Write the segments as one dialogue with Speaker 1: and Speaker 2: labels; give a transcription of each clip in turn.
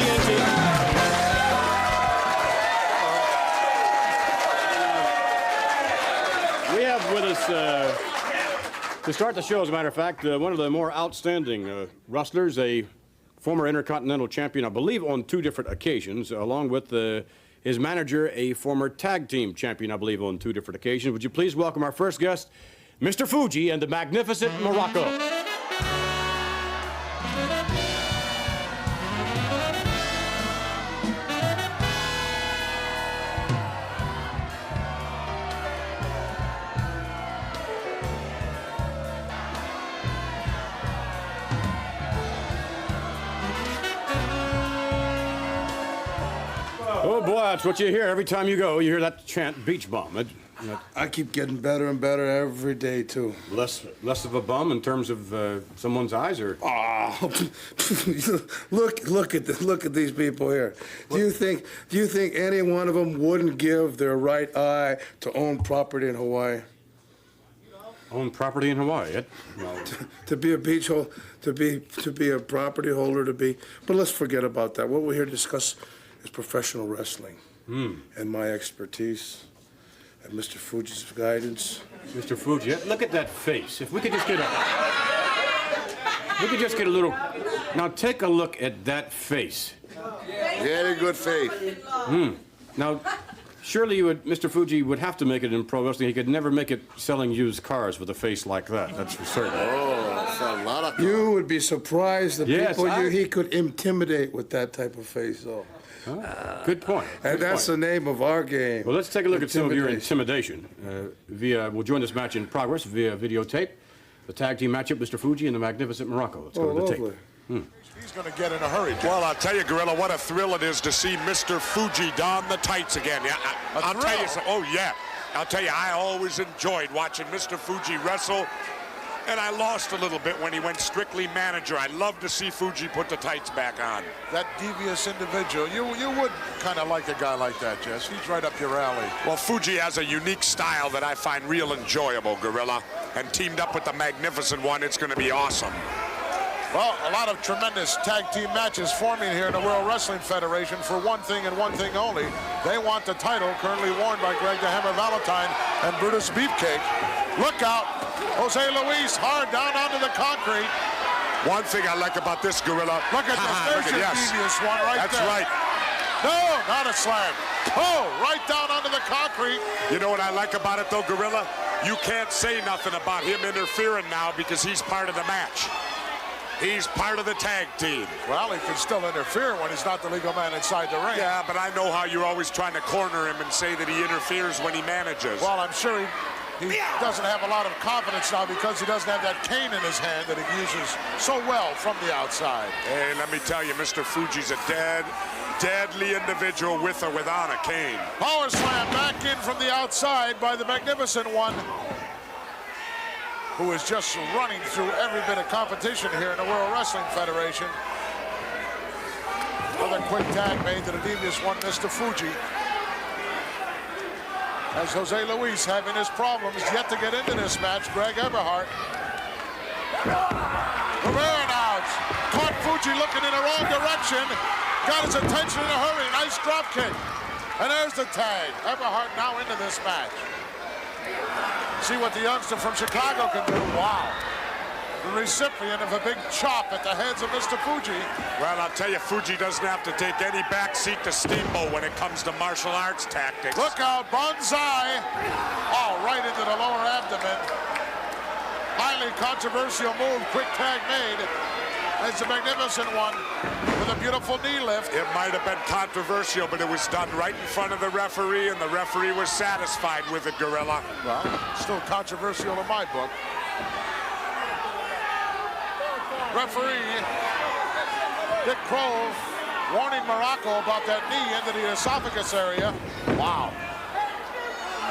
Speaker 1: TNT. We have with us, to start the show, as a matter of fact, one of the more outstanding wrestlers, a former Intercontinental Champion, I believe on 2 different occasions, along with his manager, a former Tag Team Champion, I believe on 2 different occasions. Would you please welcome our first guest, Mr. Fuji and the magnificent Muraco. Oh, boy, that's what you hear every time you go. You hear that chant, beach bum.
Speaker 2: I keep getting better and better every day, too.
Speaker 1: Less of a bum in terms of someone's eyes, or?
Speaker 2: Oh, look at these people here. Do you think any one of them wouldn't give their right eye to own property in Hawaii?
Speaker 1: Own property in Hawaii? No.
Speaker 2: To be a beach hole, to be a property holder, But let's forget about that. What we're here to discuss is professional wrestling and my expertise and Mr. Fuji's guidance.
Speaker 1: Mr. Fuji, look at that face. If we could just get a little. Now take a look at that face.
Speaker 2: Very good face.
Speaker 1: Now, surely Mr. Fuji would have to make it in pro wrestling. He could never make it selling used cars with a face like that. That's for certain.
Speaker 2: Oh, that's a lot of. You would be surprised the people he could intimidate with that type of face, though.
Speaker 1: Oh, good point.
Speaker 2: And that's the name of our game.
Speaker 1: Well, let's take a look at some of your intimidation. We'll join this match in progress via videotape. The tag team matchup, Mr. Fuji and the magnificent Muraco. Let's go to the tape.
Speaker 3: He's going to get in a hurry, Jeff. Well, I'll tell you, Gorilla, what a thrill it is to see Mr. Fuji don the tights again. Yeah, I'll tell you. Oh, yeah. I'll tell you, I always enjoyed watching Mr. Fuji wrestle. And I lost a little bit when he went strictly manager. I love to see Fuji put the tights back on.
Speaker 4: That devious individual, you would kind of like a guy like that, Jess. He's right up your alley.
Speaker 3: Well, Fuji has a unique style that I find real enjoyable, Gorilla. And teamed up with the magnificent one, it's going to be awesome.
Speaker 4: Well, a lot of tremendous tag team matches forming here in the World Wrestling Federation for one thing and one thing only. They want the title currently worn by Greg the Hammer Valentine and Brutus Beefcake. Look out. Jose Luis hard down onto the concrete.
Speaker 3: One thing I like about this, Gorilla.
Speaker 4: Look at this. There's your devious one right there.
Speaker 3: That's right.
Speaker 4: No, not a slam. Oh, right down onto the concrete.
Speaker 3: You know what I like about it, though, Gorilla? You can't say nothing about him interfering now because he's part of the match. He's part of the tag team.
Speaker 4: Well, he can still interfere when he's not the legal man inside the ring.
Speaker 3: Yeah, but I know how you're always trying to corner him and say that he interferes when he manages.
Speaker 4: Well, I'm sure he doesn't have a lot of confidence now because he doesn't have that cane in his hand that he uses so well from the outside.
Speaker 3: Hey, let me tell you, Mr. Fuji's a deadly individual with or without a cane.
Speaker 4: Power slam back in from the outside by the magnificent one, who is just running through every bit of competition here in the World Wrestling Federation. Another quick tag made to the devious one, Mr. Fuji. As Jose Luis having his problems yet to get into this match, Greg Eberhardt. Rivera now caught Fuji looking in the wrong direction. Got his attention in a hurry. Nice drop kick. And there's the tag. Eberhardt now into this match. See what the youngster from Chicago can do. Wow. The recipient of a big chop at the hands of Mr. Fuji.
Speaker 3: Well, I'll tell you, Fuji doesn't have to take any backseat to Steamboat when it comes to martial arts tactics.
Speaker 4: Look out, Banzai. Oh, right into the lower abdomen. Highly controversial move, quick tag made. It's a magnificent one with a beautiful knee lift.
Speaker 3: It might have been controversial, but it was done right in front of the referee, and the referee was satisfied with it, Gorilla.
Speaker 4: Well, still controversial in my book. Referee Dick Crow warning Muraco about that knee into the esophagus area. Wow.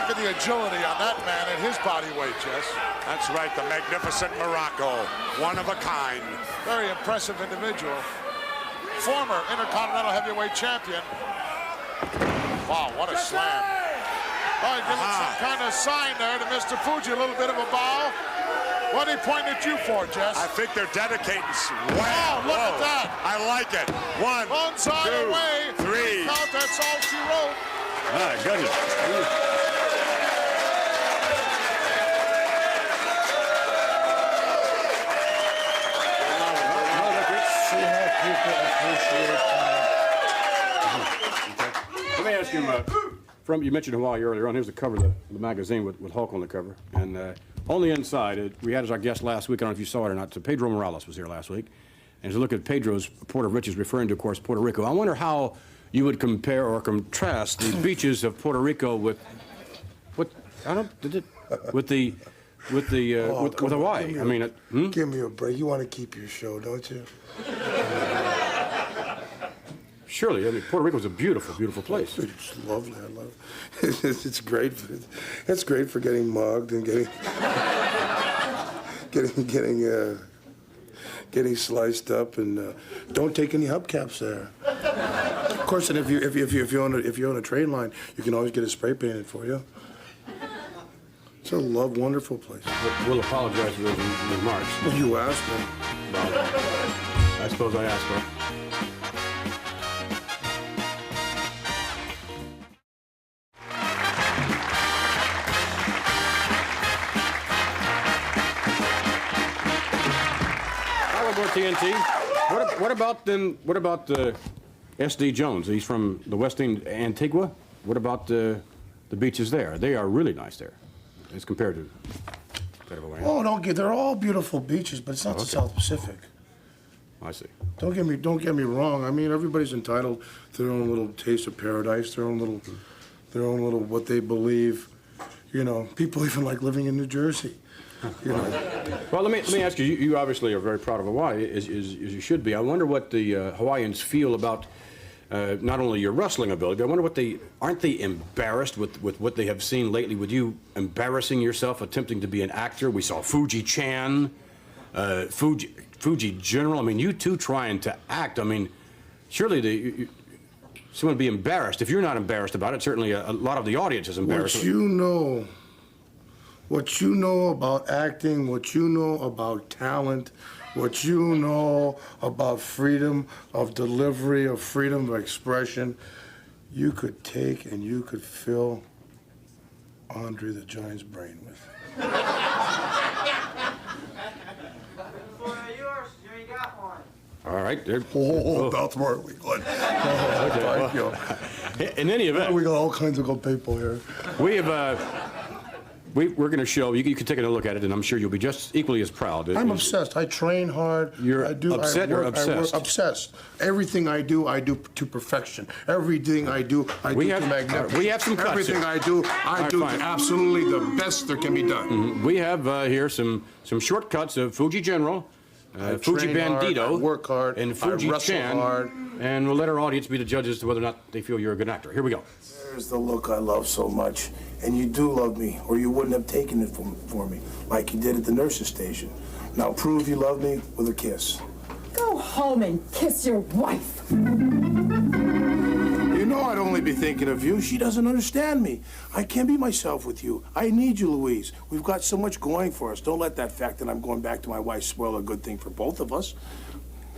Speaker 4: Look at the agility on that man at his body weight, Jess.
Speaker 3: That's right, the magnificent Muraco. One of a kind.
Speaker 4: Very impressive individual. Former Intercontinental Heavyweight Champion. Wow, what a slam. Oh, giving some kind of sign there to Mr. Fuji, a little bit of a bow. What are they pointing at you for, Jess?
Speaker 3: I think they're dedicating. Wow,
Speaker 4: Wow, look at that.
Speaker 3: I like it. One,
Speaker 4: Onside
Speaker 3: two,
Speaker 4: away.
Speaker 3: three.
Speaker 4: Count, that's all she wrote.
Speaker 1: My goodness.
Speaker 2: See how people appreciate
Speaker 1: Let me ask you, you mentioned Hawaii earlier on. Here's the cover of the magazine with Hulk on the cover. And on the inside, we had as our guest last week, I don't know if you saw it or not, so Pedro Morales was here last week. And as you look at Pedro's Port of Riches, referring to, of course, Puerto Rico, I wonder how you would compare or contrast the beaches of Puerto Rico with Hawaii. I mean,
Speaker 2: Give me a break. You want to keep your show, don't you?
Speaker 1: surely, I mean, Puerto Rico is a beautiful, beautiful place.
Speaker 2: It's lovely. I love it. It's great. It's great for getting mugged and getting sliced up, and don't take any hubcaps there. Of course, and if you own a train line, you can always get it spray painted for you. It's a wonderful place.
Speaker 1: We'll apologize for those remarks.
Speaker 2: Well, you asked me.
Speaker 1: Well, I suppose I asked her. TNT. What about S.D. Jones? He's from the West Indies, Antigua. What about the beaches there? They are really nice there, as compared to.
Speaker 2: Oh, they're all beautiful beaches, but it's not the South Pacific.
Speaker 1: I see.
Speaker 2: Don't get me wrong. I mean, everybody's entitled to their own little taste of paradise, their own little what they believe. You know, people even like living in New Jersey. You know.
Speaker 1: Well, let me ask you. You obviously are very proud of Hawaii, as you should be. I wonder what the Hawaiians feel about not only your wrestling ability, but I wonder aren't they embarrassed with what they have seen lately? With you embarrassing yourself, attempting to be an actor. We saw Fuji-chan, Fuji General. I mean, you two trying to act. I mean, surely someone would be embarrassed. If you're not embarrassed about it, certainly a lot of the audience is embarrassed.
Speaker 2: What you know about acting, what you know about talent, what you know about freedom of delivery, of freedom of expression, you could take and you could fill Andre the Giant's brain with.
Speaker 1: All right.
Speaker 2: That's where we go. Thank you.
Speaker 1: In any event,
Speaker 2: we got all kinds of good people here.
Speaker 1: We have. We're going to show you. You can take a look at it, and I'm sure you'll be just equally as proud.
Speaker 2: I'm obsessed. I train hard.
Speaker 1: You're
Speaker 2: upset
Speaker 1: or obsessed?
Speaker 2: Obsessed. Everything I do to perfection. Everything I do to magnificence.
Speaker 1: We have some cuts.
Speaker 2: Everything
Speaker 1: here.
Speaker 2: I do
Speaker 1: fine.
Speaker 2: to absolutely the best there can be done.
Speaker 1: Mm-hmm. We have here some shortcuts of Fuji General, Fuji Bandito,
Speaker 2: hard, I work hard,
Speaker 1: and Fuji Chan,
Speaker 2: hard.
Speaker 1: And we'll let our audience be the judges to whether or not they feel you're a good actor. Here we go.
Speaker 2: There's the look I love so much, and you do love me, or you wouldn't have taken it for me, like you did at the nurse's station. Now prove you love me with a kiss.
Speaker 5: Go home and kiss your wife.
Speaker 2: You know I'd only be thinking of you. She doesn't understand me. I can't be myself with you. I need you, Louise. We've got so much going for us. Don't let that fact that I'm going back to my wife spoil a good thing for both of us.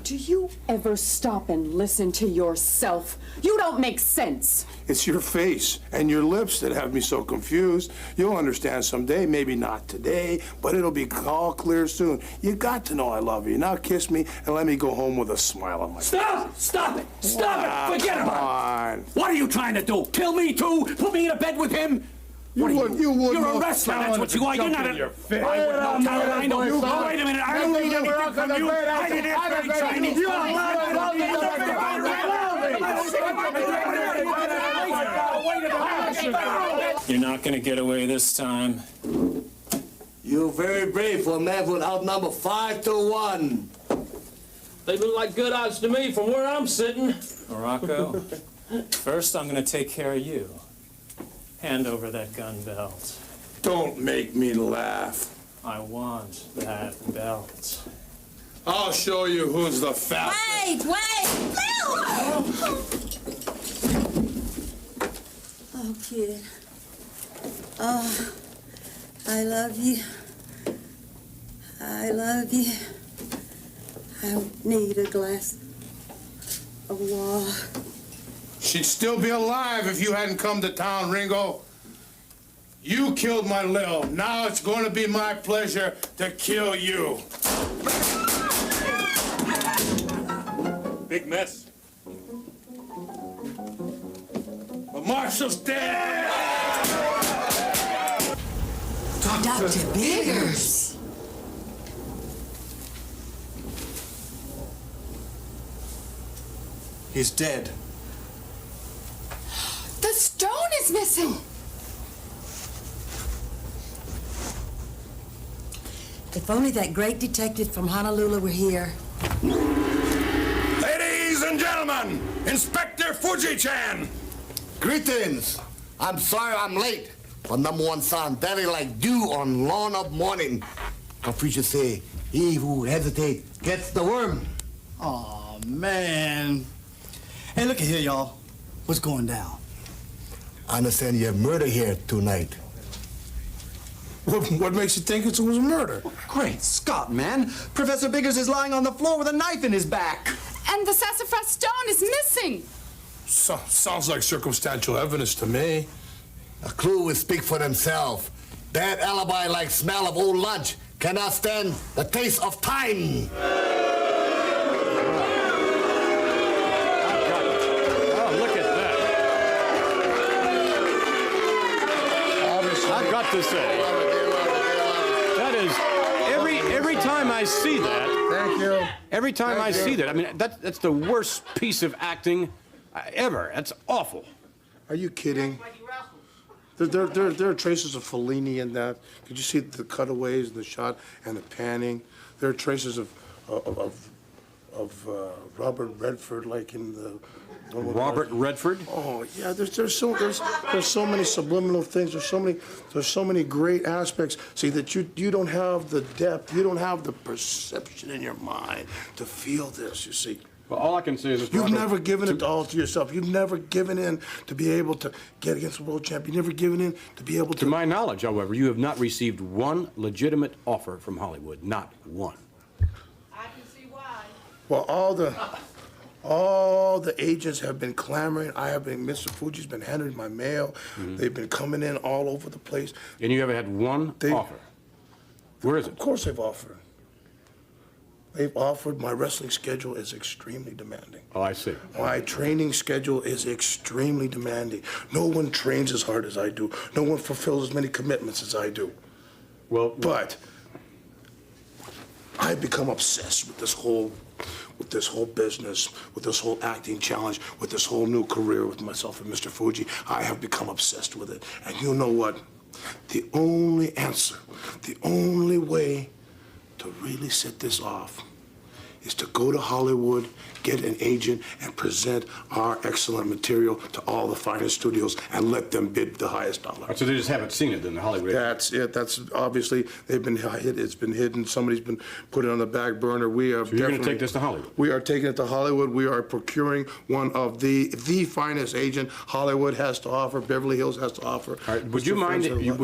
Speaker 5: Do you ever stop and listen to yourself? You don't make sense.
Speaker 2: It's your face and your lips that have me so confused. You'll understand someday, maybe not today, but it'll be all clear soon. You got to know I love you. Now kiss me and let me go home with a smile on my face.
Speaker 6: Stop it! Stop it! Forget about
Speaker 2: it!
Speaker 6: What are you trying to do? Kill me too? Put me in a bed with him?
Speaker 2: You would
Speaker 6: You're a wrestler, that's what you are. You're not a... I would know talent, I know. Oh, wait a minute, I don't need anything from you. I didn't ask for any Chinese. You're not gonna get away this time.
Speaker 7: You're very brave for a man who outnumber 5-1.
Speaker 8: They look like good odds to me from where I'm sitting.
Speaker 6: Morocco, first I'm gonna take care of you. Hand over that gun belt.
Speaker 2: Don't make me laugh.
Speaker 6: I want that belt.
Speaker 2: I'll show you who's the fastest.
Speaker 9: Wait! Oh, kid. Oh, I love you. I love you. I need a glass of water.
Speaker 2: She'd still be alive if you hadn't come to town, Ringo. You killed my Lil. Now it's going to be my pleasure to kill you.
Speaker 10: Big mess.
Speaker 2: The marshal's dead.
Speaker 9: Dr. Biggers.
Speaker 10: He's dead.
Speaker 5: The stone is missing.
Speaker 9: If only that great detective from Honolulu were here.
Speaker 3: Ladies and gentlemen, Inspector Fuji-chan.
Speaker 7: Greetings. I'm sorry I'm late. But number one sound very like dew on lawn of morning. Confucius say, he who hesitates gets the worm.
Speaker 6: Oh man. Hey, look at here, y'all. What's going down?
Speaker 7: I understand you have murder here tonight.
Speaker 2: What makes you think it was a murder?
Speaker 6: Great Scott, man. Professor Biggers is lying on the floor with a knife in his back.
Speaker 5: And the sassafras stone is missing.
Speaker 2: Sounds like circumstantial evidence to me.
Speaker 7: A clue will speak for themselves. Bad alibi like smell of old lunch cannot stand the taste of time.
Speaker 1: I've got to say, that is, every time I see that,
Speaker 2: Thank you.
Speaker 1: every time I see that, I mean, that's the worst piece of acting ever. That's awful.
Speaker 2: Are you kidding? There are traces of Fellini in that. Could you see the cutaways, the shot, and the panning? There are traces of Robert Redford, like in the.
Speaker 1: Robert Redford?
Speaker 2: Oh yeah, there's so many subliminal things. There's so many great aspects. See that you don't have the depth, you don't have the perception in your mind to feel this. You see.
Speaker 1: Well, all I can say is
Speaker 2: you've never given it all to yourself. You've never given in to be able to get against the world champion. You've never given in to be able to.
Speaker 1: To my knowledge, however, you have not received one legitimate offer from Hollywood. Not one.
Speaker 9: I can see why.
Speaker 2: Well, all the agents have been clamoring. Mr. Fuji's been handing my mail.
Speaker 1: Mm-hmm.
Speaker 2: They've been coming in all over the place.
Speaker 1: And you haven't had one offer? Where is it?
Speaker 2: Of course they've offered. They've offered. My wrestling schedule is extremely demanding.
Speaker 1: Oh, I see.
Speaker 2: My training schedule is extremely demanding. No one trains as hard as I do. No one fulfills as many commitments as I do.
Speaker 1: Well,
Speaker 2: but I've become obsessed with this whole business, with this whole acting challenge, with this whole new career with myself and Mr. Fuji. I have become obsessed with it. And you know what? The only answer, the only way to really set this off is to go to Hollywood, get an agent, and present our excellent material to all the finest studios and let them bid the highest dollar.
Speaker 1: So they just haven't seen it in the Hollywood.
Speaker 2: That's it. That's obviously it's been hidden. Somebody's been put it on the back burner. We are.
Speaker 1: So you're going to take this to Hollywood?
Speaker 2: We are taking it to Hollywood. We are procuring one of the finest agent Hollywood has to offer. Beverly Hills has to offer.
Speaker 1: All right. Would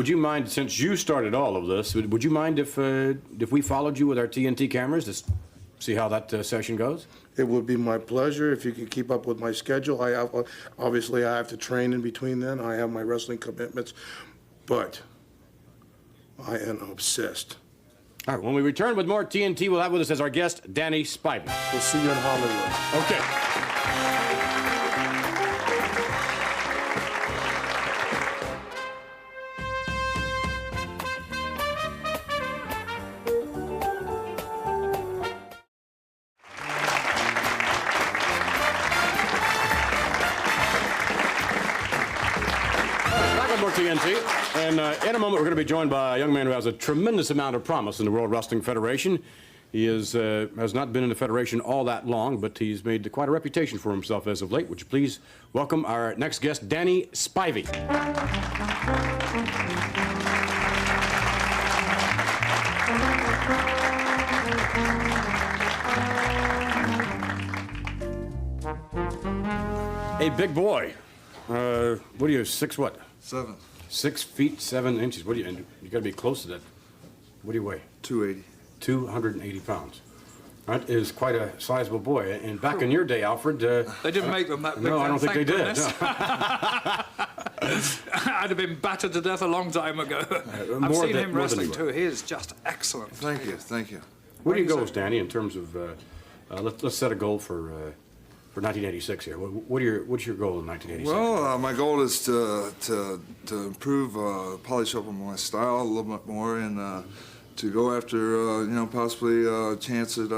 Speaker 1: you mind, since you started all of this, would you mind if we followed you with our TNT cameras to see how that session goes?
Speaker 2: It would be my pleasure if you could keep up with my schedule. Obviously I have to train in between then. I have my wrestling commitments, but I am obsessed.
Speaker 1: All right, when we return with more TNT, we'll have with us as our guest, Danny Spivey.
Speaker 2: We'll see you in Hollywood.
Speaker 1: Okay. TNT. And in a moment, we're going to be joined by a young man who has a tremendous amount of promise in the World Wrestling Federation. He has not been in the Federation all that long, but he's made quite a reputation for himself as of late. Would you please welcome our next guest, Danny Spivey. Hey, big boy. What are you, 6 what?
Speaker 10: 7.
Speaker 1: 6 feet 7 inches. What do you got to be close to that. What do you weigh?
Speaker 10: 280.
Speaker 1: 280 pounds. That is quite a sizable boy. And back in your day, Alfred...
Speaker 10: they didn't make them that big.
Speaker 1: No, I don't think they did. No.
Speaker 10: I'd have been battered to death a long time ago. I've seen him wrestling too. He is just excellent.
Speaker 11: Thank you, thank you.
Speaker 1: Where do you go, Danny, in terms of... let's set a goal for 1986 here. What's your goal in 1986?
Speaker 11: Well, my goal is to improve, polish up on my style a little bit more, and to go after, you know, possibly a chance at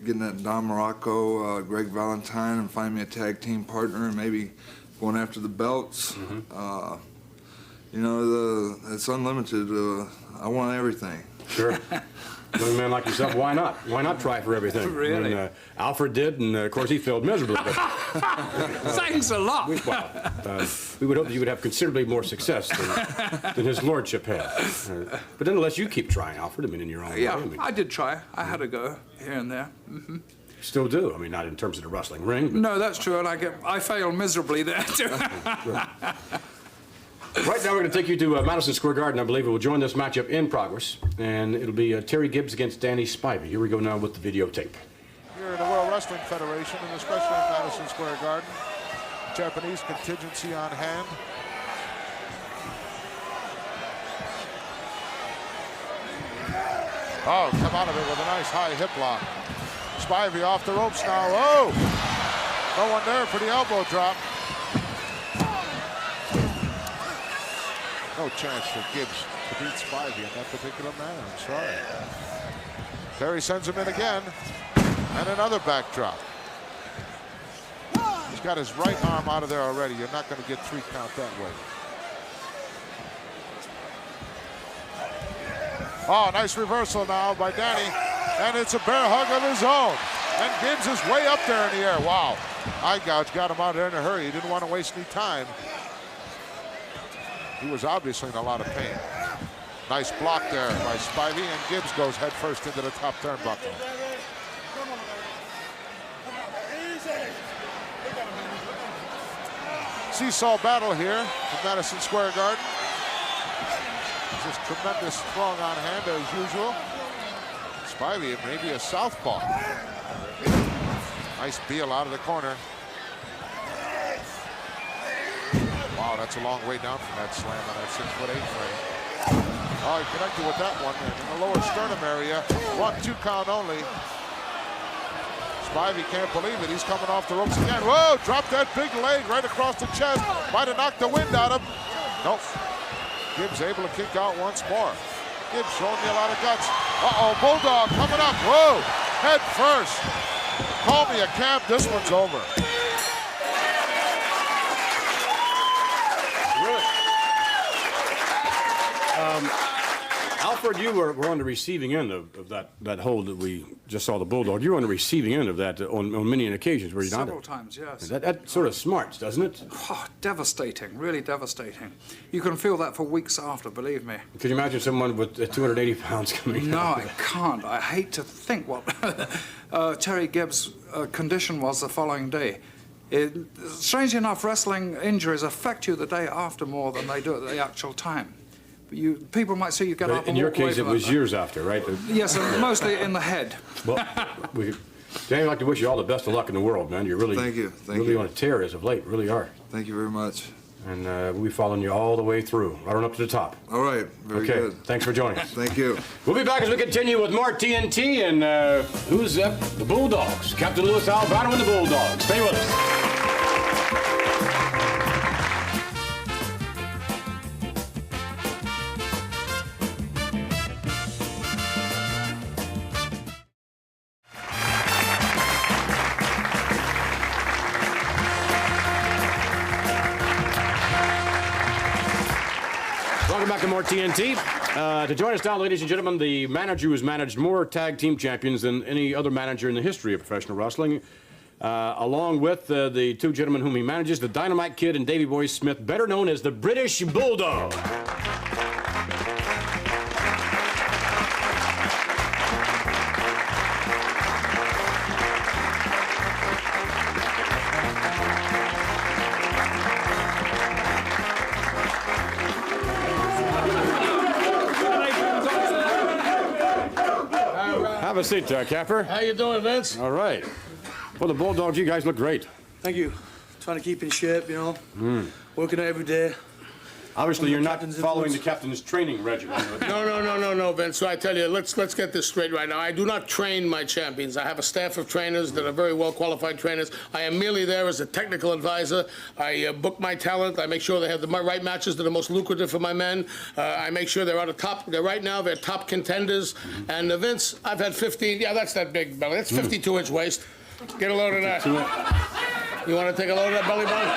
Speaker 11: getting that Don Morocco, Greg Valentine, and find me a tag team partner, and maybe going after the belts.
Speaker 1: Mm-hmm.
Speaker 11: You know, it's unlimited. I want everything.
Speaker 1: Sure. Young man like yourself, why not? Why not try for everything?
Speaker 10: Really?
Speaker 1: And, Alfred did, and of course he failed miserably. But,
Speaker 10: thanks a lot.
Speaker 1: We would hope that you would have considerably more success than his lordship had. But nonetheless, you keep trying, Alfred. I mean, in your own way.
Speaker 10: Yeah, I did try. I had a go here and there. Mm-hmm.
Speaker 1: Still do. I mean, not in terms of the wrestling ring. But...
Speaker 10: No, that's true, and I failed miserably there too.
Speaker 1: Right now, we're going to take you to Madison Square Garden, I believe. We'll join this matchup in progress, and it'll be Terry Gibbs against Danny Spivey. Here we go now with the videotape.
Speaker 4: Here in the World Wrestling Federation, and especially in Madison Square Garden, Japanese contingency on hand. Oh, come out of it with a nice high hip lock. Spivey off the ropes now. Oh! No one there for the elbow drop. No chance for Gibbs to beat Spivey in that particular manner. I'm sorry. Terry sends him in again. And another backdrop. He's got his right arm out of there already. You're not going to get 3 count that way. Oh, nice reversal now by Danny. And it's a bear hug of his own. And Gibbs is way up there in the air. Wow. Eye gouge got him out of there in a hurry. He didn't want to waste any time. He was obviously in a lot of pain. Nice block there by Spivey, and Gibbs goes headfirst into the top turnbuckle. Seesaw battle here at Madison Square Garden. Just tremendous throng on hand as usual. Spivey maybe a southpaw. Nice Beal out of the corner. Wow, that's a long way down from that slam on that 6'8" frame. Oh, he connected with that one in the lower sternum area. 1-2 count only. Spivey can't believe it. He's coming off the ropes again. Whoa, dropped that big leg right across the chest. Might have knocked the wind out of him. Nope. Gibbs able to kick out once more. Gibbs showing me a lot of guts. Uh-oh, Bulldog coming up. Whoa, head first. Call me a cab. This one's over.
Speaker 1: Alfred, you were on the receiving end of that hold that we just saw the Bulldog. You were on the receiving end of that on many occasions, were you not?
Speaker 10: Several times, yes.
Speaker 1: That sort of smarts, doesn't it?
Speaker 10: Oh, devastating, really devastating. You can feel that for weeks after, believe me.
Speaker 1: Could you imagine someone with 280 pounds coming
Speaker 10: No,
Speaker 1: out?
Speaker 10: I can't. I hate to think what Terry Gibbs' condition was the following day. Strangely enough, wrestling injuries affect you the day after more than they do at the actual time. People might say you get up and
Speaker 1: in your
Speaker 10: walk away
Speaker 1: case, it
Speaker 10: from
Speaker 1: was
Speaker 10: that.
Speaker 1: years after, right?
Speaker 10: Yes, and mostly in the head.
Speaker 1: Well, Danny, I'd like to wish you all the best of luck in the world, man. You're really,
Speaker 11: Thank you.
Speaker 1: really on a tear as of late, really are.
Speaker 11: Thank you very much.
Speaker 1: And we'll be following you all the way through, right on up to the top.
Speaker 11: All right, very good.
Speaker 1: Thanks for joining us.
Speaker 11: Thank you.
Speaker 1: We'll be back as we continue with more TNT and who's up? The Bulldogs. Captain Louis Albano and the Bulldogs. Stay with us. Welcome back to more TNT. To join us now, ladies and gentlemen, the manager who has managed more tag team champions than any other manager in the history of professional wrestling, along with the 2 gentlemen whom he manages, the Dynamite Kid and Davey Boy Smith, better known as the British Bulldog. a seat, Capper.
Speaker 12: How you doing, Vince?
Speaker 1: All right. Well, the Bulldogs, you guys look great.
Speaker 12: Thank you. Trying to keep in shape, you know. Working out every day.
Speaker 1: Obviously, you're not following the captain's training regimen.
Speaker 12: No, Vince. So I tell you, let's get this straight right now. I do not train my champions. I have a staff of trainers that are very well qualified trainers. I am merely there as a technical advisor. I book my talent. I make sure they have the right matches that are most lucrative for my men. I make sure they're on the top. Right now, they're top contenders. And Vince, I've had 15. Yeah, that's that big belly. That's 52-inch waist. Get a load of that. You want to take a load of that belly button?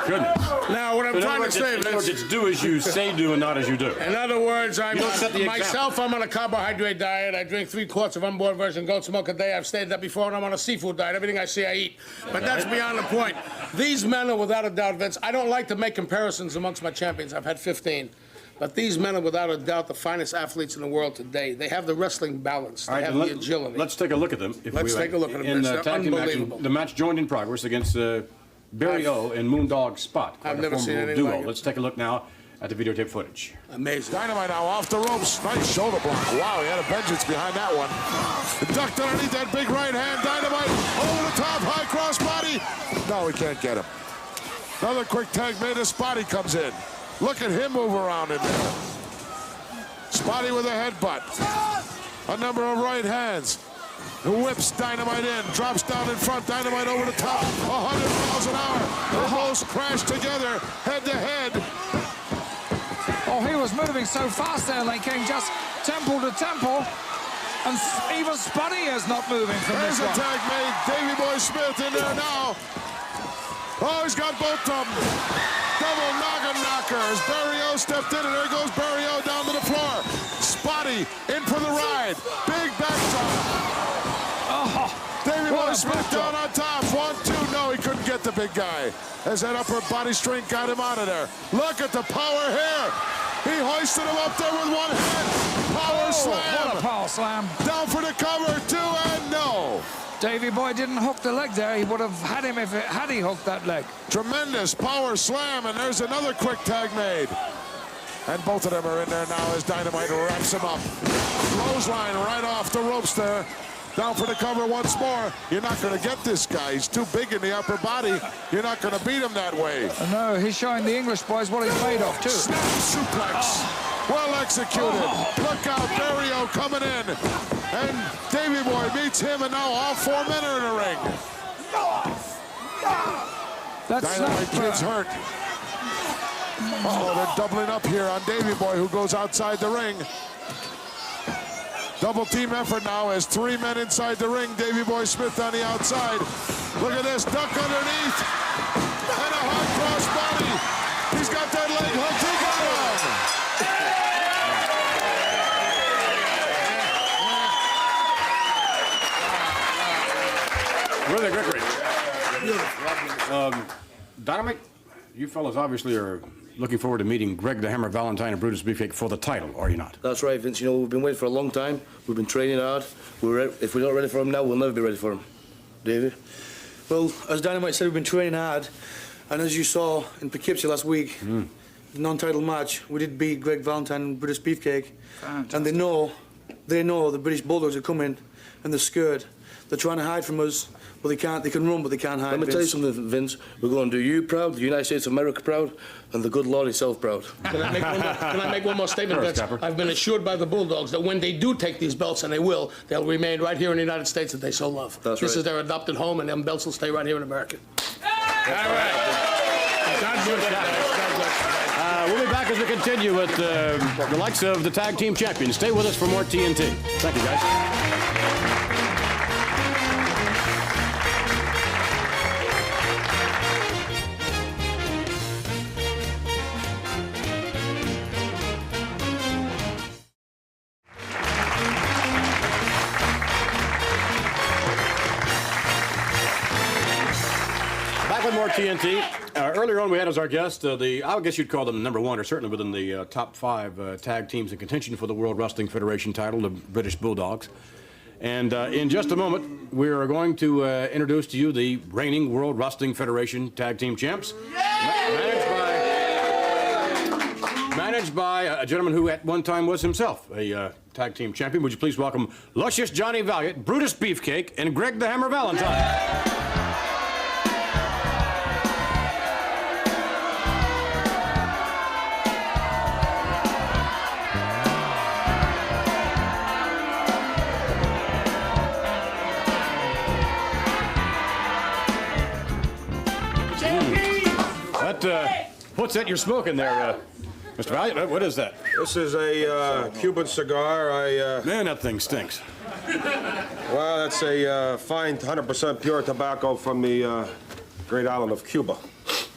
Speaker 1: Goodness.
Speaker 12: Now, what I'm trying to say,
Speaker 1: in other words, it's do as you say do and not as you do.
Speaker 12: In other words, I'm on a carbohydrate diet. I drink 3 quarts of unboiled virgin goat's milk a day. I've stated that before, and I'm on a seafood diet. Everything I see, I eat. But that's beyond the point. These men are without a doubt, Vince. I don't like to make comparisons amongst my champions. I've had 15. But these men are without a doubt the finest athletes in the world today. They have the wrestling balance. They have the agility.
Speaker 1: Let's take a look at them.
Speaker 12: Let's take a look at them.
Speaker 1: In the tag team action, the match joined in progress against Barry O and Moondog Spot.
Speaker 12: I've never seen anything
Speaker 1: duo.
Speaker 12: like it.
Speaker 1: Let's take a look now at the videotape footage.
Speaker 12: Amazing.
Speaker 4: Dynamite now off the ropes. Nice shoulder block. Wow, he had a vengeance behind that one. Ducked underneath that big right hand. Dynamite over the top, high cross body. No, he can't get him. Another quick tag made as Spotty comes in. Look at him move around in there. Spotty with a headbutt. A number of right hands. Whips Dynamite in, drops down in front, Dynamite over the top, 100 miles an hour. They both crash together, head to head.
Speaker 10: Oh, he was moving so fast there, Lane King, just temple to temple. And even Spuddy is not moving from
Speaker 4: There's
Speaker 10: this one.
Speaker 4: There's a tag made, Davey Boy Smith in there now. Oh, he's got both of them. Double noggin knocker as Barry O stepped in, and there goes Barry O down to the floor. Spotty in for the ride. Big backdrop. Davey Boy Smith down on top. 1, 2. No, he couldn't get the big guy. As that upper body strength got him out of there. Look at the power here. He hoisted him up there with one hand. Power slam.
Speaker 10: What a power slam.
Speaker 4: Down for the cover. 2 and no.
Speaker 10: Davey Boy didn't hook the leg there. He would have had him had he hooked that leg.
Speaker 4: Tremendous power slam, and there's another quick tag made. And both of them are in there now as Dynamite wraps him up. Clothesline right off the ropes there. Down for the cover once more. You're not going to get this guy. He's too big in the upper body. You're not going to beat him that way.
Speaker 10: No, he's showing the English boys what he's made of, too.
Speaker 4: Snap suplex. Well executed. Look out, Barry O coming in. And Davey Boy meets him, and now all 4 men are in the ring. Dynamite Kid's hurt. Oh, they're doubling up here on Davey Boy, who goes outside the ring. Double team effort now as 3 men inside the ring. Davey Boy Smith on the outside. Look at this, duck underneath. And a high cross body. He's got that leg hooked.
Speaker 1: Really great. Dynamite, you fellas obviously are looking forward to meeting Greg the Hammer Valentine and Brutus Beefcake for the title, are you not?
Speaker 13: That's right, Vince. You know, we've been waiting for a long time. We've been training hard. If we're not ready for him now, we'll never be ready for him. David?
Speaker 12: Well, as Dynamite said, we've been training hard. And as you saw in Poughkeepsie last week, the non-title match, we did beat Greg Valentine and Brutus Beefcake.
Speaker 10: Fantastic.
Speaker 12: And they know the British Bulldogs are coming and they're scared. They're trying to hide from us, but they can't. They can run, but they can't hide.
Speaker 13: Let me tell you something, Vince. We're going to do you proud, the United States of America proud, and the good Lord himself proud.
Speaker 12: Can I make one more statement, Vince? I've been assured by the Bulldogs that when they do take these belts, and they will, they'll remain right here in the United States that they so love.
Speaker 13: That's
Speaker 12: this
Speaker 13: right.
Speaker 12: is their adopted home, and them belts will stay right here in America.
Speaker 1: All right. God bless. We'll be back as we continue with the likes of the tag team champions. Stay with us for more TNT. Thank you, guys. Back with more TNT. Earlier on, we had as our guest I guess you'd call them number 1, or certainly within the top 5 tag teams in contention for the World Wrestling Federation title, the British Bulldogs. And in just a moment, we are going to introduce to you the reigning World Wrestling Federation tag team champs. Managed by managed by a gentleman who at one time was himself a tag team champion. Would you please welcome Luscious Johnny Valiant, Brutus Beefcake, and Greg the Hammer Valentine. What's that you're smoking there, Mr. Valiant? What is that?
Speaker 14: This is a Cuban cigar.
Speaker 1: Man, that thing stinks.
Speaker 14: Well, that's a fine 100% pure tobacco from the great island of Cuba,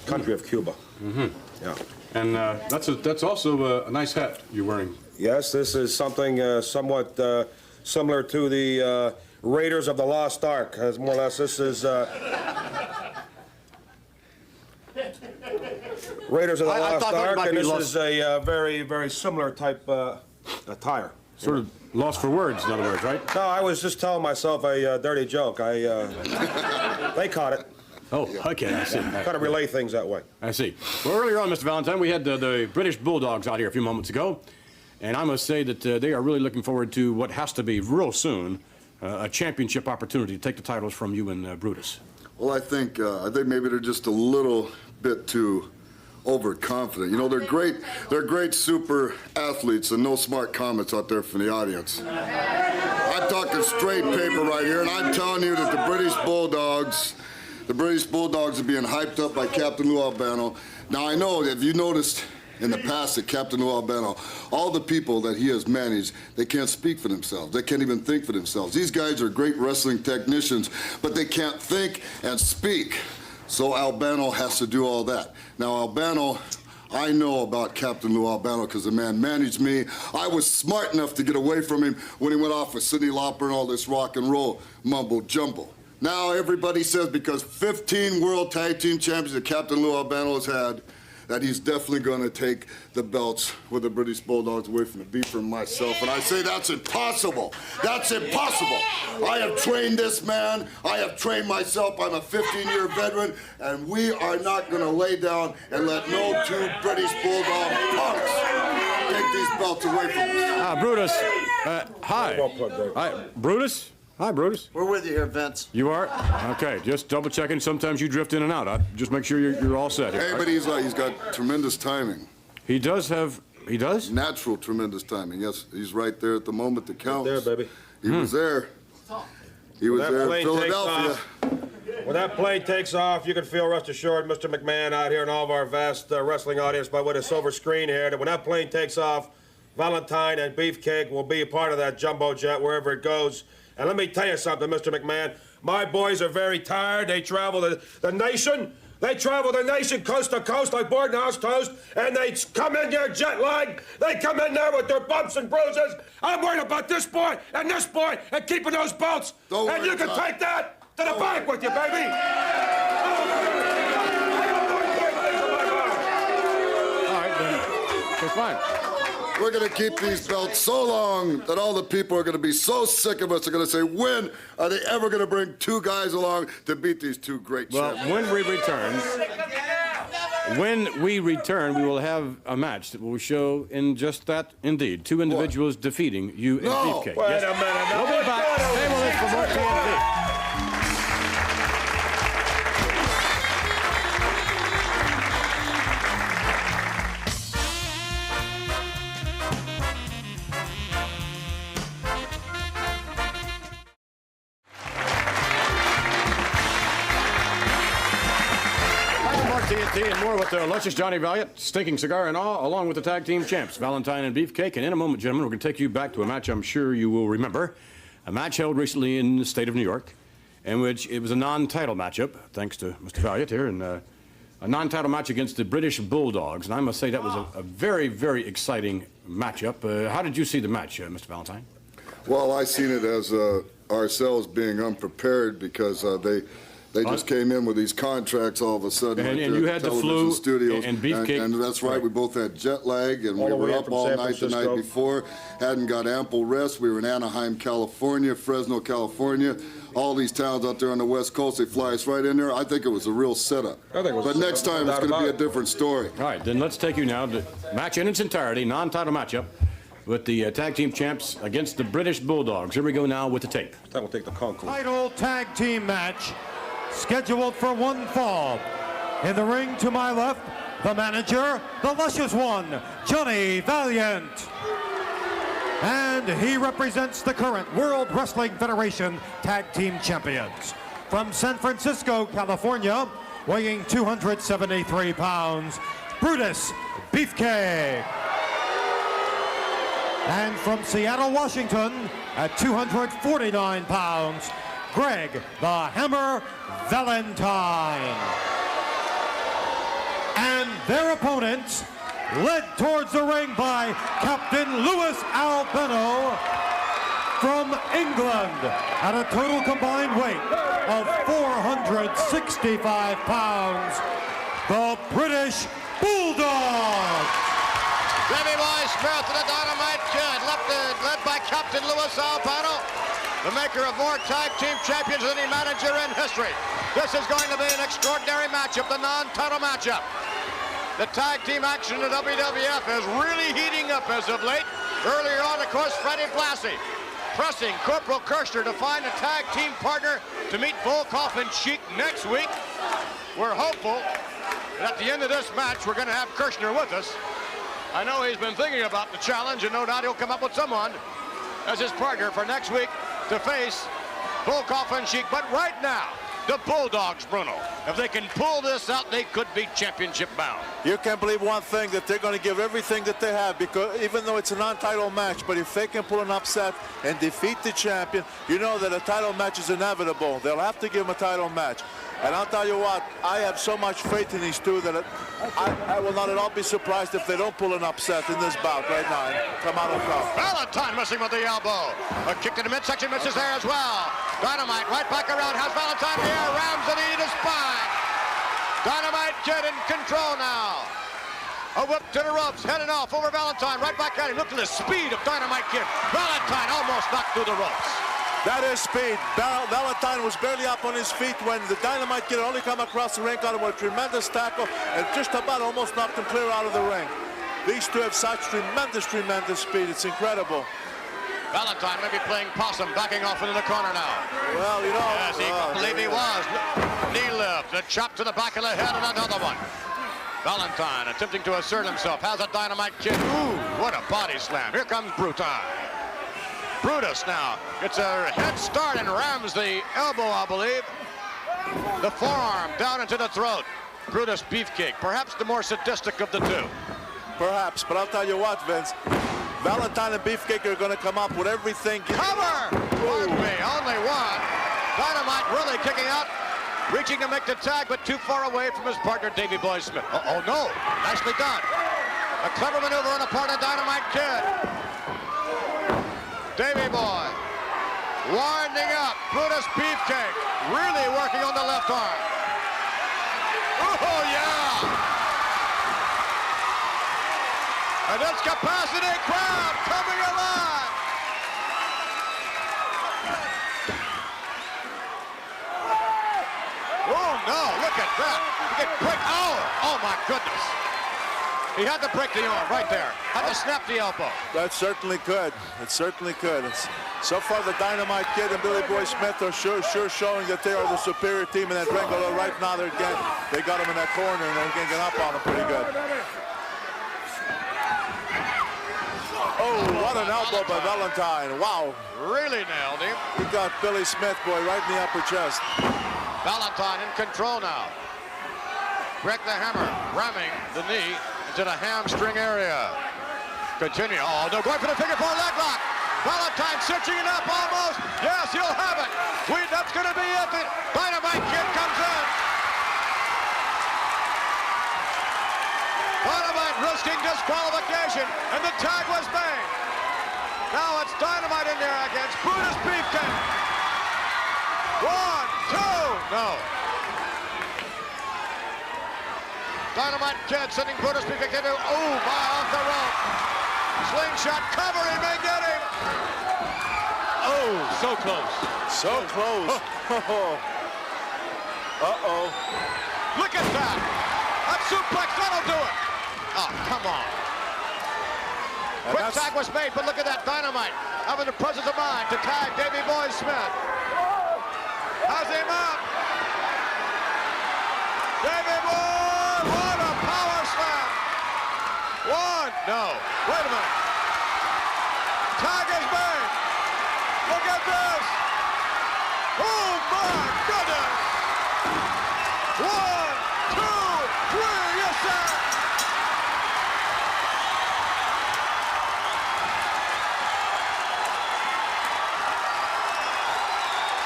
Speaker 14: country of Cuba.
Speaker 1: Mm-hmm.
Speaker 14: Yeah.
Speaker 1: And that's also a nice hat you're wearing.
Speaker 14: Yes, this is something somewhat similar to the Raiders of the Lost Ark. As more or less, this is Raiders of the Lost Ark, and this is a very, very similar type attire.
Speaker 1: Sort of lost for words, in other words, right?
Speaker 14: No, I was just telling myself a dirty joke. They caught it.
Speaker 1: Oh, okay, I see.
Speaker 14: Kind of relay things that way.
Speaker 1: I see. Well, earlier on, Mr. Valentine, we had the British Bulldogs out here a few moments ago, and I must say that they are really looking forward to what has to be real soon a championship opportunity to take the titles from you and Brutus.
Speaker 15: Well, I think maybe they're just a little bit too overconfident. You know, they're great super athletes, and no smart comments out there from the audience. I'm talking straight paper right here, and I'm telling you that the British Bulldogs are being hyped up by Captain Lou Albano. Now, I know, if you noticed in the past that Captain Lou Albano, all the people that he has managed, they can't speak for themselves. They can't even think for themselves. These guys are great wrestling technicians, but they can't think and speak. So Albano has to do all that. Now, Albano, I know about Captain Lou Albano because the man managed me. I was smart enough to get away from him when he went off with Cyndi Lauper and all this rock and roll mumbo jumbo. Now everybody says because 15 World Tag Team Champions that Captain Lou Albano has had, that he's definitely going to take the belts with the British Bulldogs away from the Beaver and myself. And I say that's impossible. That's impossible. I have trained this man. I have trained myself. I'm a 15-year veteran. And we are not going to lay down and let no two British Bulldog punks take these belts away from us.
Speaker 1: Brutus. Hi. Hi, Brutus? Hi, Brutus.
Speaker 16: We're with you here, Vince.
Speaker 1: You are? Okay, just double checking. Sometimes you drift in and out. Just make sure you're all set here.
Speaker 15: Hey, but he's got tremendous timing.
Speaker 1: He does have, he does?
Speaker 15: Natural tremendous timing. Yes, he's right there at the moment that counts.
Speaker 14: Right there, baby.
Speaker 15: He was there. He was there in Philadelphia.
Speaker 14: When that plane takes off, you can feel, rest assured, Mr. McMahon out here and all of our vast wrestling audience by with a silver screen here, that when that plane takes off, Valentine and Beefcake will be a part of that jumbo jet wherever it goes. And let me tell you something, Mr. McMahon. My boys are very tired. They travel the nation. They travel the nation coast to coast like boarding house toast, and they come in there jet lagged. They come in there with their bumps and bruises. I'm worried about this boy and keeping those belts. And you can take that to the bank with you, baby.
Speaker 1: All right, then. Okay, fine.
Speaker 15: We're going to keep these belts so long that all the people are going to be so sick of us. They're going to say, when are they ever going to bring two guys along to beat these two great champions?
Speaker 1: Well, when we return, we will have a match that will show in just that, indeed, two individuals defeating you and Beefcake.
Speaker 14: Wait a minute.
Speaker 1: We'll be back. Stay with us for more TNT. TNT and more with Luscious Johnny Valiant, Stinking Cigar and all, along with the tag team champs, Valentine and Beefcake. And in a moment, gentlemen, we're going to take you back to a match I'm sure you will remember. A match held recently in the state of New York, in which it was a non-title matchup, thanks to Mr. Valiant here, and a non-title match against the British Bulldogs. And I must say that was a very, very exciting matchup. How did you see the match, Mr. Valentine?
Speaker 15: Well, I seen it as ourselves being unprepared because they They just came in with these contracts all of a sudden.
Speaker 1: And
Speaker 15: right
Speaker 1: you
Speaker 15: there
Speaker 1: had
Speaker 15: at
Speaker 1: the
Speaker 15: television
Speaker 1: flu
Speaker 15: studios.
Speaker 1: and beefcake.
Speaker 15: And that's right, we both had jet lag, and we were up all night the night before, hadn't got ample rest. We were in Anaheim, California, Fresno, California. All these towns out there on the West Coast, they fly us right in there. I think it was a real setup. But next time, it's going to be a different story.
Speaker 1: All right, then let's take you now to match in its entirety, non-title matchup, with the tag team champs against the British Bulldogs. Here we go now with the tape.
Speaker 14: That will take the Concord.
Speaker 16: Title tag team match scheduled for one fall. In the ring to my left, the manager, the luscious one, Johnny Valiant. And he represents the current World Wrestling Federation Tag Team Champions. From San Francisco, California, weighing 273 pounds, Brutus Beefcake. And from Seattle, Washington, at 249 pounds, Greg the Hammer Valentine. And their opponents, led towards the ring by Captain Louis Albano from England at a total combined weight of 465 pounds, the British Bulldogs.
Speaker 17: Davey Boy Smith and the Dynamite Kid, led by Captain Louis Albano, the maker of more tag team champions than any manager in history. This is going to be an extraordinary matchup, the non-title matchup. The tag team action in the WWF is really heating up as of late. Earlier on, of course, Freddie Blassie pressing Corporal Kirshner to find a tag team partner to meet Volkov and Sheik next week. We're hopeful that at the end of this match, we're going to have Kirshner with us. I know he's been thinking about the challenge, and no doubt he'll come up with someone as his partner for next week to face Volkov and Sheik. But right now, the Bulldogs, Bruno, if they can pull this out, they could be championship bound.
Speaker 18: You can believe one thing, that they're going to give everything that they have, because even though it's a non-title match, but if they can pull an upset and defeat the champion, you know that a title match is inevitable. They'll have to give them a title match. And I'll tell you what, I have so much faith in these two that I will not at all be surprised if they don't pull an upset in this bout right now and come out on top.
Speaker 17: Valentine missing with the elbow. A kick to the midsection, misses there as well. Dynamite right back around, has Valentine here, rams the knee to spine. Dynamite Kid in control now. A whip to the ropes, heading off over Valentine, right back at him. Look at the speed of Dynamite Kid. Valentine almost knocked through the ropes.
Speaker 18: That is speed. Valentine was barely up on his feet when the Dynamite Kid only come across the ring, got him with a tremendous tackle, and just about almost knocked him clear out of the ring. These two have such tremendous speed. It's incredible.
Speaker 17: Valentine may be playing possum, backing off into the corner now.
Speaker 18: Well, you know.
Speaker 17: Yes, he believe he was. Knee lift, a chop to the back of the head, and another one. Valentine attempting to assert himself, has a Dynamite Kid. Ooh, what a body slam. Here comes Brutus. Brutus now gets a head start and rams the elbow, I believe. The forearm down into the throat. Brutus Beefcake, perhaps the more sadistic of the two.
Speaker 18: Perhaps, but I'll tell you what, Vince. Valentine and Beefcake are going to come up with everything.
Speaker 17: Cover! Pardon me, only one. Dynamite really kicking out, reaching to make the tag, but too far away from his partner, Davey Boy Smith. Oh, no, nicely done. A clever maneuver on the part of Dynamite Kid. Davey Boy winding up. Brutus Beefcake really working on the left arm. Oh, yeah! And this capacity crowd coming alive. Oh, no, look at that. You get quick. Oh, my goodness. He had to break the arm right there. Had to snap the elbow.
Speaker 18: That certainly could. It certainly could. So far, the Dynamite Kid and Billy Boy Smith are sure showing that they are the superior team in that ring. Although right now they got him in that corner and they're going to get up on him pretty good. Oh, what an elbow by Valentine. Wow.
Speaker 17: Really nailed him.
Speaker 18: He got Billy Smith, boy, right in the upper chest.
Speaker 17: Valentine in control now. Greg the Hammer ramming the knee into the hamstring area. Continue. Oh, no, going for the figure four leg lock. Valentine cinching it up almost. Yes, he'll have it. That's going to be it. The Dynamite Kid comes in. Dynamite risking disqualification, and the tag was made. Now it's Dynamite in there against Brutus Beefcake. 1, 2, no. Dynamite Kid sending Brutus beefcake into, oh my, off the rope. Slingshot cover, he may get him. Oh, so close.
Speaker 18: So close. Uh-oh.
Speaker 17: Look at that. That suplex, that'll do it. Oh, come on. Quick tag was made, but look at that. Dynamite having the presence of mind to tag Davey Boy Smith. Has him up. Davey Boy, what a power slam. One, no, wait a minute. Tag is made. Look at this. Oh my goodness. 1, 2, 3, yes sir.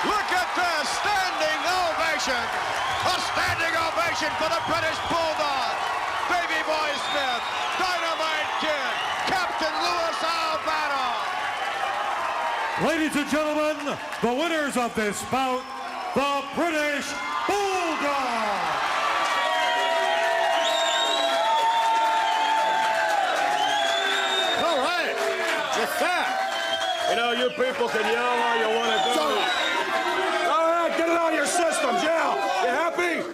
Speaker 17: Look at this, standing ovation. A standing ovation for the British Bulldog. Davey Boy Smith, Dynamite Kid, Captain Louis Albano.
Speaker 16: Ladies and gentlemen, the winners of this bout, the British Bulldogs.
Speaker 14: All right. With that, you know, you people can yell all you want to do. All right, get it out of your systems, yell. You happy?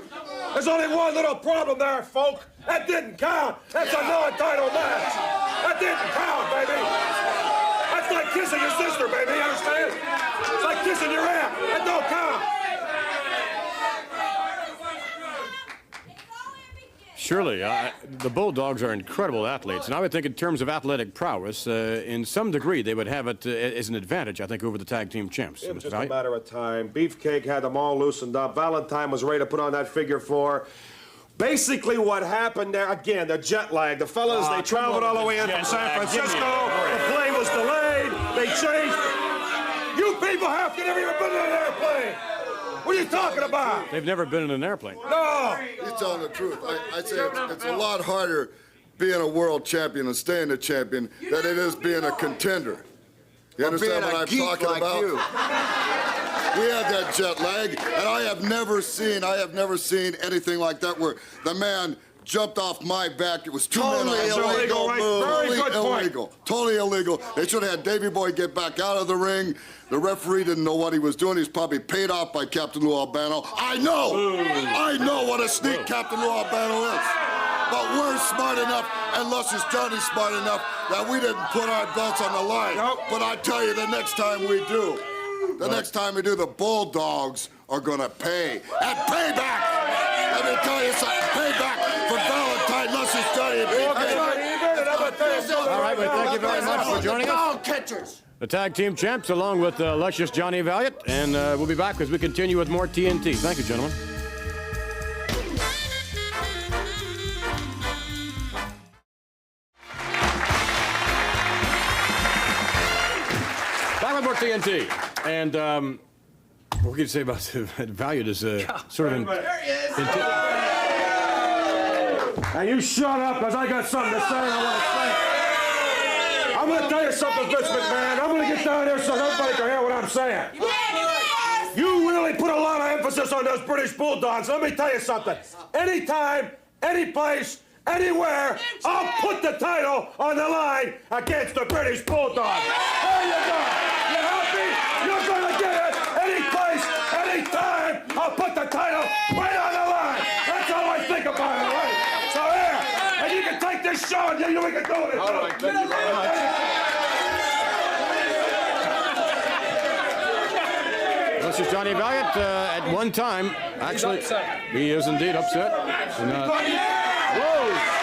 Speaker 14: There's only one little problem there, folk. That didn't count. That's a non-title match. That didn't count, baby. That's like kissing your sister, baby, you understand? It's like kissing your aunt. That don't count.
Speaker 1: Surely, the Bulldogs are incredible athletes, and I would think in terms of athletic prowess, in some degree, they would have it as an advantage, I think, over the tag team champs.
Speaker 14: It was just a matter of time. Beefcake had them all loosened up. Valentine was ready to put on that figure 4. Basically, what happened there, again, the jet lag. The fellas, they traveled all the way in from San Francisco. The plane was delayed. They changed. You people have never even been in an airplane. What are you talking about?
Speaker 1: They've never been in an airplane.
Speaker 14: No!
Speaker 15: He's telling the truth. I'd say it's a lot harder being a world champion and staying a champion than it is being a contender. You understand what I'm talking about? We had that jet lag, and I have never seen anything like that where the man jumped off my back. It was totally illegal. Totally illegal. They should have had Davey Boy get back out of the ring. The referee didn't know what he was doing. He's probably paid off by Captain Lou Albano. I know what a sneak Captain Lou Albano is. But we're smart enough, and Luscious Johnny's smart enough, that we didn't put our belts on the line. But I tell you, the next time we do, the Bulldogs are gonna pay. And payback! Let me tell you something, payback for Valentine, Luscious Johnny, and
Speaker 1: All right, well, thank you very much for joining us. The tag team champs, along with Luscious Johnny Valiant, and we'll be back as we continue with more TNT. Thank you, gentlemen. Back with more TNT, and what can you say about Valiant is sort of.
Speaker 14: Now you shut up, because I got something to say and I want to say it. I'm going to tell you something, Vince McMahon. I'm going to get down here so everybody can hear what I'm saying. You really put a lot of emphasis on those British Bulldogs. Let me tell you something. Anytime, any place, anywhere, I'll put the title on the line against the British Bulldogs. There you go. You happy? You're going to get it. Any place, any time, I'll put the title right on the line. That's all I think about it, right? So here, and you can take this show and we can do it. All right, thank you very much.
Speaker 1: This is Johnny Valiant. At one time, actually, he is indeed upset. And, whoa!